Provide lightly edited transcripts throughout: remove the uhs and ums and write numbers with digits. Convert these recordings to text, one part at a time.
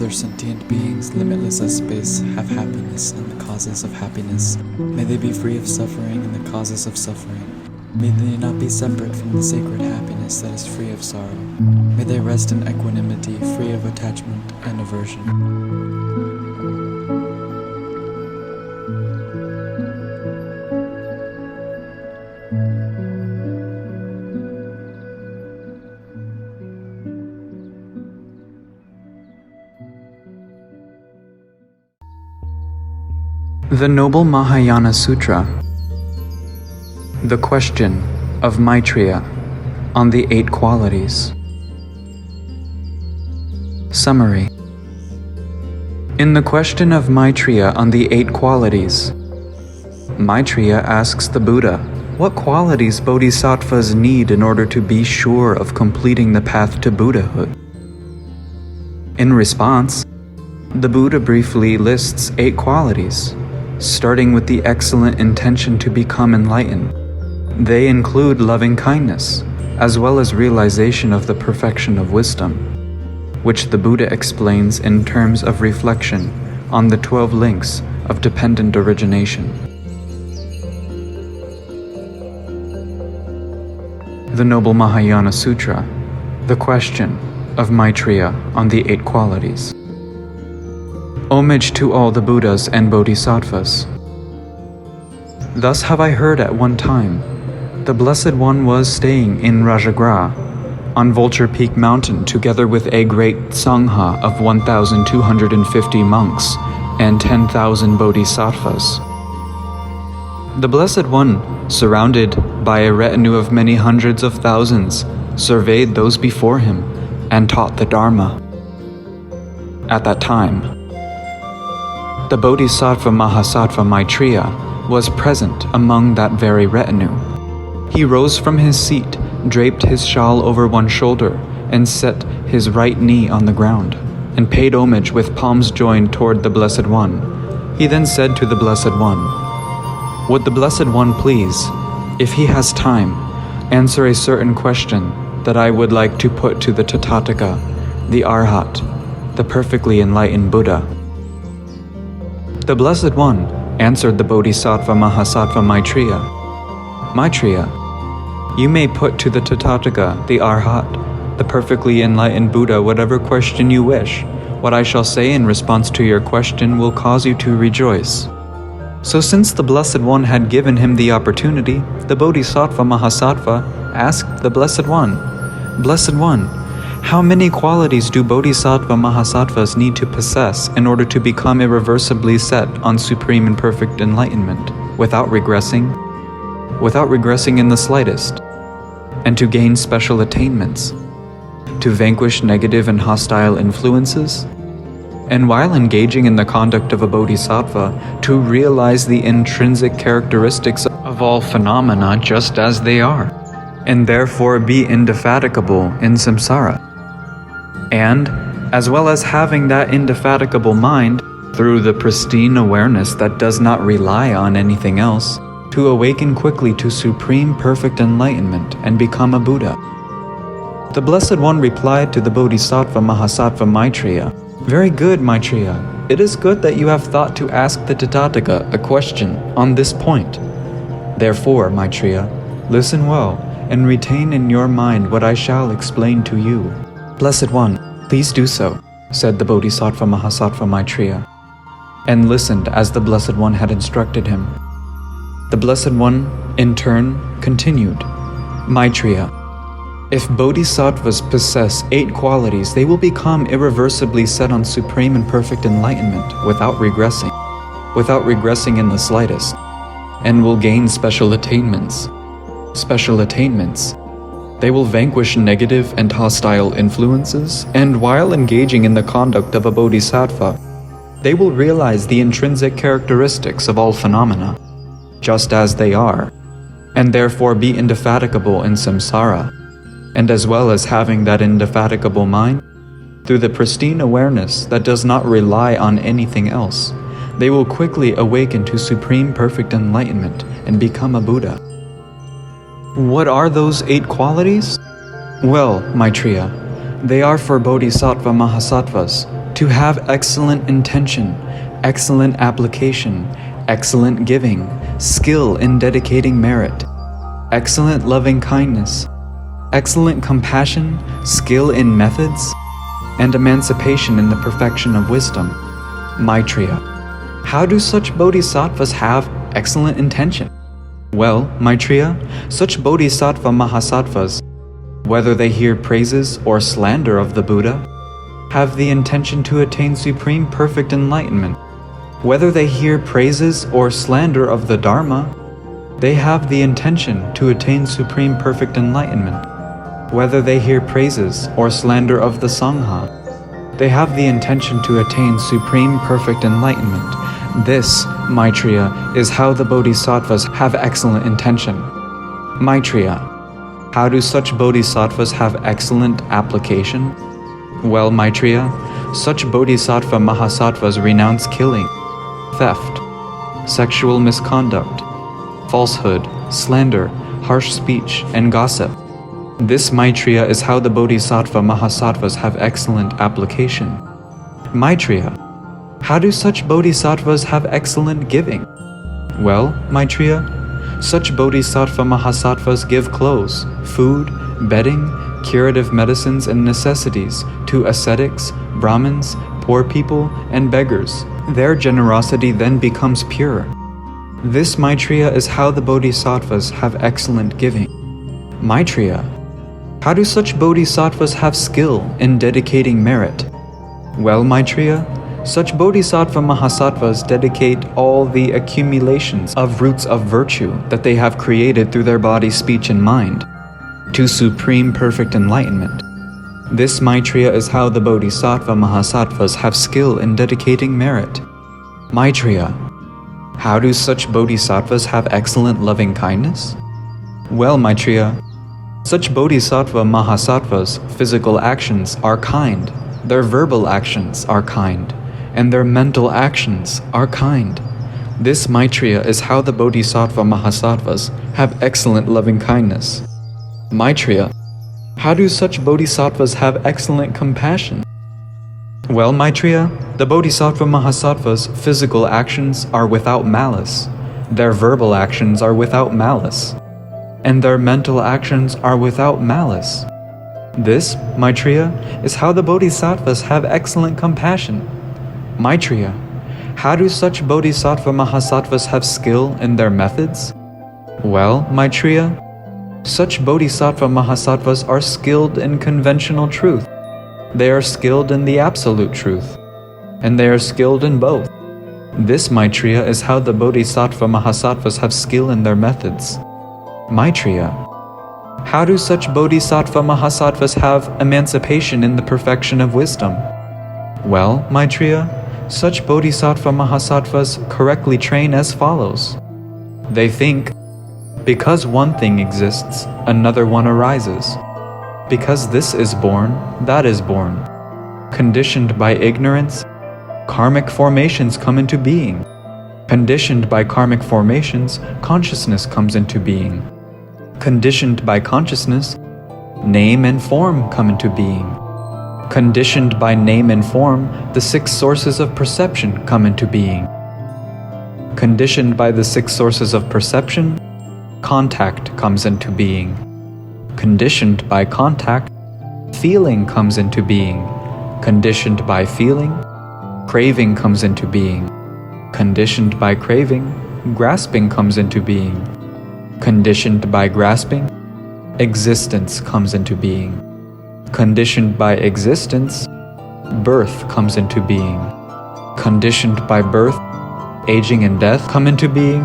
other sentient beings, limitless as space, have happiness and the causes of happiness. May they be free of suffering and the causes of suffering. May they not be separate from the sacred happiness that is free of sorrow. May they rest in equanimity, free of attachment and aversion. The Noble Mahāyāna Sūtra. The question of Maitreya on the 8 qualities. Summary. In the question of Maitreya on the 8 qualities, Maitreya asks the Buddha what qualities bodhisattvas need in order to be sure of completing the path to Buddhahood. In response, the Buddha briefly lists 8 qualities, starting with the excellent intention to become enlightened. They include loving kindness, as well as realization of the perfection of wisdom, which the Buddha explains in terms of reflection on the 12 links of dependent origination. The Noble Mahāyāna Sūtra, the question of Maitreya on the 8 qualities. Homage to all the Buddhas and bodhisattvas. Thus have I heard at one time, the Blessed One was staying in Rajagra, on Vulture Peak Mountain, together with a great Sangha of 1,250 monks and 10,000 bodhisattvas. The Blessed One, surrounded by a retinue of many hundreds of thousands, surveyed those before him and taught the Dharma. At that time, the Bodhisattva Mahasattva Maitreya was present among that very retinue. He rose from his seat, draped his shawl over one shoulder, and set his right knee on the ground, and paid homage with palms joined toward the Blessed One. He then said to the Blessed One, "Would the Blessed One please, if he has time, answer a certain question that I would like to put to the Tathagata, the Arhat, the perfectly enlightened Buddha?" The Blessed One answered the Bodhisattva Mahasattva Maitreya, "Maitreya, you may put to the Tathagata, the Arhat, the perfectly enlightened Buddha, whatever question you wish. What I shall say in response to your question will cause you to rejoice." So since the Blessed One had given him the opportunity, the Bodhisattva Mahasattva asked the Blessed One, "Blessed One, how many qualities do Bodhisattva Mahasattvas need to possess in order to become irreversibly set on supreme and perfect enlightenment, without regressing in the slightest, and to gain special attainments, to vanquish negative and hostile influences, and while engaging in the conduct of a bodhisattva, to realize the intrinsic characteristics of all phenomena just as they are, and therefore be indefatigable in samsara? And, as well as having that indefatigable mind, through the pristine awareness that does not rely on anything else, to awaken quickly to supreme perfect enlightenment and become a Buddha." The Blessed One replied to the Bodhisattva Mahasattva Maitreya, "Very good, Maitreya. It is good that you have thought to ask the Tathagata a question on this point. Therefore, Maitreya, listen well and retain in your mind what I shall explain to you." "Blessed One, please do so," said the Bodhisattva Mahasattva Maitreya, and listened as the Blessed One had instructed him. The Blessed One, in turn, continued, "Maitreya, if bodhisattvas possess 8 qualities, they will become irreversibly set on supreme and perfect enlightenment without regressing in the slightest, and will gain special attainments. They will vanquish negative and hostile influences, and while engaging in the conduct of a bodhisattva, they will realize the intrinsic characteristics of all phenomena, just as they are, and therefore be indefatigable in samsara, and as well as having that indefatigable mind, through the pristine awareness that does not rely on anything else, they will quickly awaken to supreme perfect enlightenment and become a Buddha." What are those 8 qualities? Well, Maitreya, they are for bodhisattva mahasattvas, to have excellent intention, excellent application, excellent giving, skill in dedicating merit, excellent loving kindness, excellent compassion, skill in methods, and emancipation in the perfection of wisdom. Maitreya. How do such bodhisattvas have excellent intention? Well, Maitreya, such bodhisattva mahasattvas, whether they hear praises or slander of the Buddha, have the intention to attain supreme perfect enlightenment. Whether they hear praises or slander of the Dharma, they have the intention to attain supreme perfect enlightenment. Whether they hear praises or slander of the Sangha, they have the intention to attain supreme perfect enlightenment. This, Maitreya, is how the bodhisattvas have excellent intention. Maitreya. How do such bodhisattvas have excellent application? Well, Maitreya, such bodhisattva mahasattvas renounce killing, theft, sexual misconduct, falsehood, slander, harsh speech, and gossip. This, Maitreya, is how the bodhisattva mahasattvas have excellent application. Maitreya. How do such bodhisattvas have excellent giving? Well, Maitreya, such bodhisattva mahasattvas give clothes, food, bedding, curative medicines and necessities to ascetics, Brahmins, poor people, and beggars. Their generosity then becomes pure. This, Maitreya, is how the bodhisattvas have excellent giving. Maitreya. How do such bodhisattvas have skill in dedicating merit? Well, Maitreya, such bodhisattva mahasattvas dedicate all the accumulations of roots of virtue that they have created through their body, speech, and mind to supreme perfect enlightenment. This, Maitreya, is how the bodhisattva mahasattvas have skill in dedicating merit. Maitreya. How do such bodhisattvas have excellent loving kindness? Well, Maitreya, such bodhisattva mahasattvas' physical actions are kind, their verbal actions are kind, and their mental actions are kind. This, Maitreya, is how the bodhisattva mahasattvas have excellent loving kindness. Maitreya. How do such bodhisattvas have excellent compassion? Well, Maitreya, the bodhisattva mahasattvas' physical actions are without malice, their verbal actions are without malice, and their mental actions are without malice. This, Maitreya, is how the bodhisattvas have excellent compassion. Maitreya. How do such bodhisattva mahasattvas have skill in their methods? Well, Maitreya, such bodhisattva mahasattvas are skilled in conventional truth. They are skilled in the absolute truth, and they are skilled in both. This, Maitreya, is how the bodhisattva mahasattvas have skill in their methods. Maitreya. How do such bodhisattva mahasattvas have emancipation in the perfection of wisdom? Well, Maitreya, such bodhisattva mahasattvas correctly train as follows. They think, because one thing exists, another one arises. Because this is born, that is born. Conditioned by ignorance, karmic formations come into being. Conditioned by karmic formations, consciousness comes into being. Conditioned by consciousness, name and form come into being. Conditioned by name and form, the 6 sources of perception come into being. Conditioned by the 6 sources of perception, contact comes into being. Conditioned by contact, feeling comes into being. Conditioned by feeling, craving comes into being. Conditioned by craving, grasping comes into being. Conditioned by grasping, existence comes into being. Conditioned by existence, birth comes into being. Conditioned by birth, aging and death come into being,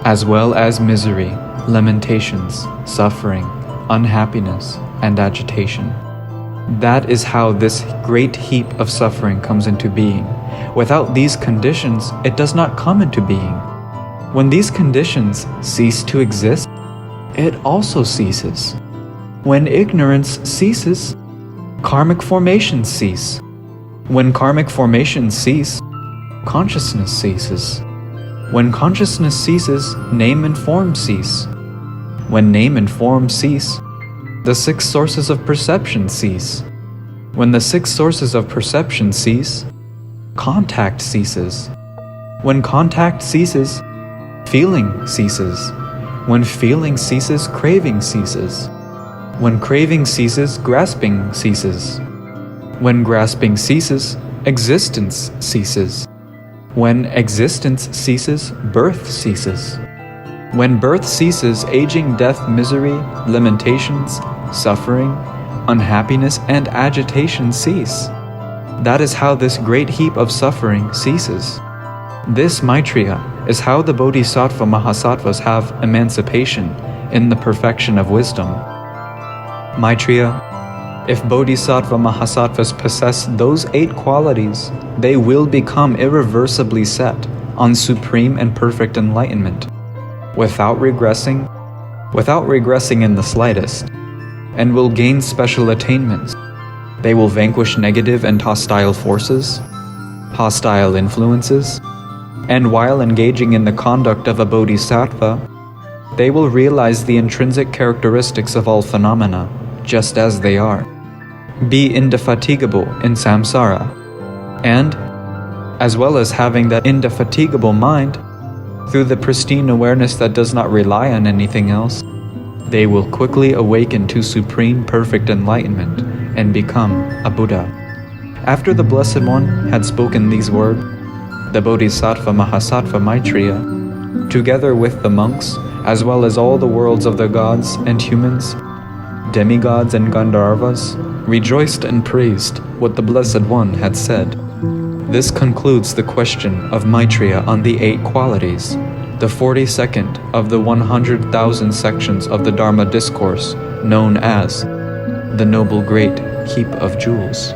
as well as misery, lamentations, suffering, unhappiness, and agitation. That is how this great heap of suffering comes into being. Without these conditions, it does not come into being. When these conditions cease to exist, it also ceases. When ignorance ceases, karmic formations cease. When karmic formations cease, consciousness ceases. When consciousness ceases, name and form cease. When name and form cease, the 6 sources of perception cease. When the 6 sources of perception cease, contact ceases. When contact ceases, feeling ceases. When feeling ceases, craving ceases. When craving ceases, grasping ceases. When grasping ceases, existence ceases. When existence ceases, birth ceases. When birth ceases, aging, death, misery, limitations, suffering, unhappiness, and agitation cease. That is how this great heap of suffering ceases. This Maitreya is how the bodhisattva mahasattvas have emancipation in the perfection of wisdom. Maitreya, if bodhisattva mahasattvas possess those 8 qualities, they will become irreversibly set on supreme and perfect enlightenment, without regressing in the slightest, and will gain special attainments. They will vanquish negative and hostile forces, hostile influences, and while engaging in the conduct of a bodhisattva, they will realize the intrinsic characteristics of all phenomena, just as they are. Be indefatigable in samsara, and, as well as having that indefatigable mind, through the pristine awareness that does not rely on anything else, they will quickly awaken to supreme perfect enlightenment and become a Buddha. After the Blessed One had spoken these words, the Bodhisattva Mahasattva Maitreya, together with the monks, as well as all the worlds of the gods and humans, demigods and Gandharvas, rejoiced and praised what the Blessed One had said. This concludes the question of Maitreya on the 8 qualities, the 42nd of the 100,000 sections of the Dharma discourse, known as the Noble Great Heap of Jewels.